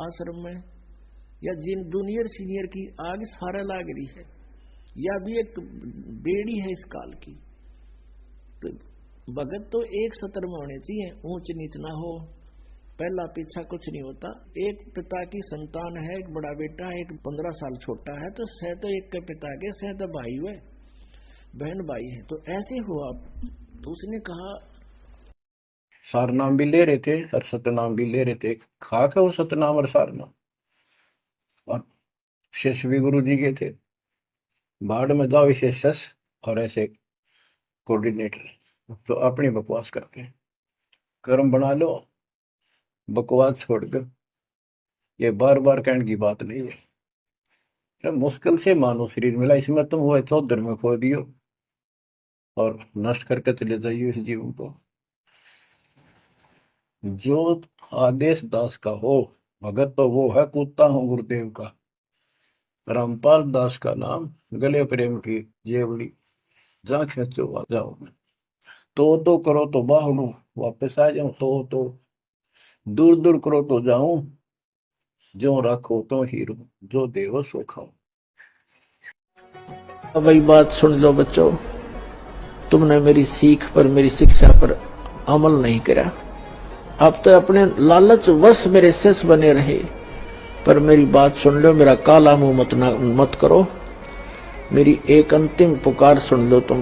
आश्रम में, या जिन जूनियर सीनियर की आग सारा लाग रही है, या भी एक बेड़ी है इस काल की। तो भगत तो एक सतर में होने चाहिए, ऊंच नीच ना हो, पहला पीछा कुछ नहीं होता। एक पिता की संतान है, एक बड़ा बेटा है, एक 15 साल छोटा है, तो सह तो एक के पिता के, सह तो भाई हुए, बहन भाई है, तो ऐसे हुआ। तो उसने कहा, सारनाम भी ले रहे थे और सतनाम भी ले रहे थे, खाक है वो सतनाम और सारनाम। और शिष्य भी गुरु जी के थे, बाढ़ में जाओ विशेष और ऐसे कोऑर्डिनेटर, तो अपनी बकवास करके कर्म बना लो, बकवास छोड़ कर। ये बार बार कहने की बात नहीं है, तो मुश्किल से मानो शरीर मिला, इसमें तुम वो चौधर में खो दियो और नष्ट करके चले जाइए इस जीवन को। जो आदेश दास का हो, भगत तो वो है, कूदता हूँ गुरुदेव का। रामपाल दास का नाम, गले प्रेम की जेवड़ी, जा खेचो आ जाओ मैं, तो करो तो बाहू, वापस आ जाऊं तो दूर दूर करो तो जाऊं, जो रखो तो हीरो, जो देवो सो खाओ। वही बात सुन लो बच्चों, तुमने मेरी सीख पर, मेरी शिक्षा पर अमल नहीं करा। अब तो अपने लालच वश मेरे शिष्य बने रहे, पर मेरी बात सुन लो, मेरा काला मुंह मत करो। मेरी एक अंतिम पुकार सुन लो तुम।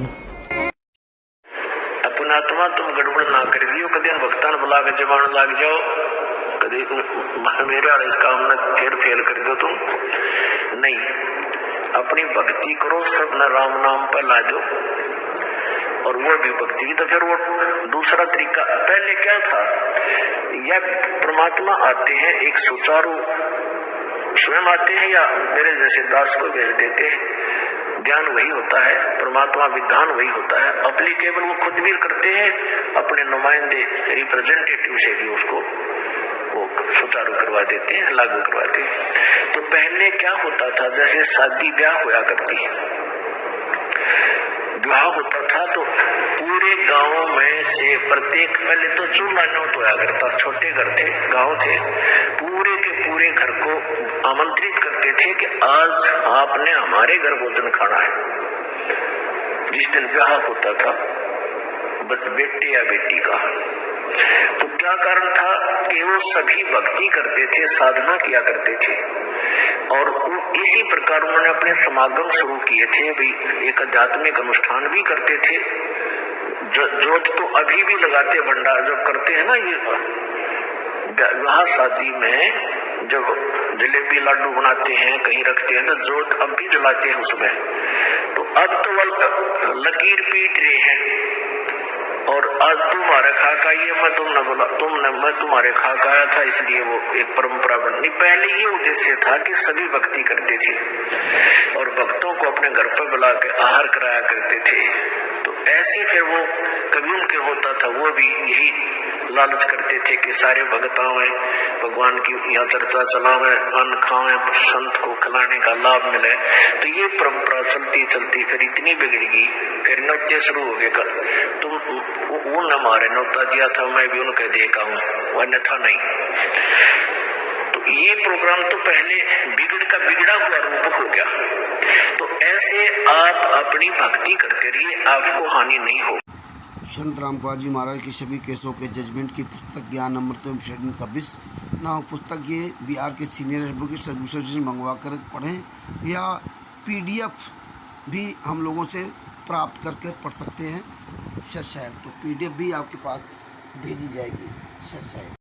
अपना आत्मा तुम गड़बड़ ना कर दियो, कदे भक्तान बुला के जबान लाग जाओ, कदे मेरे वाले इस काम में फिर फेल कर दो तुम नहीं। अपनी भक्ति करो, सब न राम नाम पर ला दो, और वो भी भक्ति की। तो फिर वो दूसरा तरीका, पहले क्या था, या परमात्मा आते हैं एक सुचारू, स्वयं आते हैं, या मेरे जैसे दास को भेज देते हैं। ज्ञान वही होता है, परमात्मा विधान वही होता है, अप्लीकेबल वो खुद भी करते हैं, अपने नुमाइंदे रिप्रेजेंटेटिव से भी उसको वो सुचारू करवा देते हैं, लागू करवाते हैं। तो पहले क्या होता था, जैसे शादी ब्याह होया करती है, विवाह होता था तो पूरे गांव में से प्रत्येक, पहले तो चूल्हा नौत होया करता, छोटे घर थे, गांव थे, पूरे के पूरे घर को आमंत्रित करते थे कि आज आपने हमारे घर भोजन खाना है। जिस दिन विवाह होता था बेटे या बेटी का, तो क्या कारण था कि वो सभी भक्ति करते थे, साधना किया करते थे, और इसी प्रकार उन्होंने अपने समागम शुरू किए थे। भी एक आध्यात्मिक अनुष्ठान भी करते थे, जोत तो अभी भी लगाते, भंडार जब करते हैं ना, ये विवाह शादी में जब जलेबी लाडू बनाते हैं, कहीं रखते हैं, तो जोत अब भी जलाते हैं उसमें। तो अब तो वह लकीर पीट रहे हैं, और आज तुम्हारे खाका, ये मैं मैं तुम्हारे खाका आया था, इसलिए वो एक परंपरा बनी। पहले ये उद्देश्य था कि सभी भक्ति करते थे और भक्तों को अपने घर पर बुला के आहार कराया करते थे। तो ऐसे फिर वो कभी उनके होता था, वो भी यही लालच करते थे कि सारे भक्त आवे, भगवान की यहाँ चर्चा चलावे, अन्न खावे, संत को खिलाने का लाभ मिले। तो ये परंपरा चलती चलती फिर इतनी बिगड़ गई, फिर नौते शुरू हो गए। तुम वो न मारे, नौता दिया था, मैं भी उनके देखा हूँ, अन्यथा नहीं। तो ये प्रोग्राम तो पहले बिगड़ का बिगड़ा हुआ रूप हो गया। तो ऐसे आप अपनी भक्ति करते रहिए, आपको हानि नहीं हो। संत रामपाल जी महाराज की सभी केसों के जजमेंट की पुस्तक ज्ञान अमृत एवं शरण का विष नाम पुस्तक, ये बिहार के सीनियर एडवोकेट सर्विसेज से मंगवा कर पढ़ें, या PDF भी हम लोगों से प्राप्त करके पढ़ सकते हैं। सच है, तो PDF भी आपके पास भेजी जाएगी। सच है।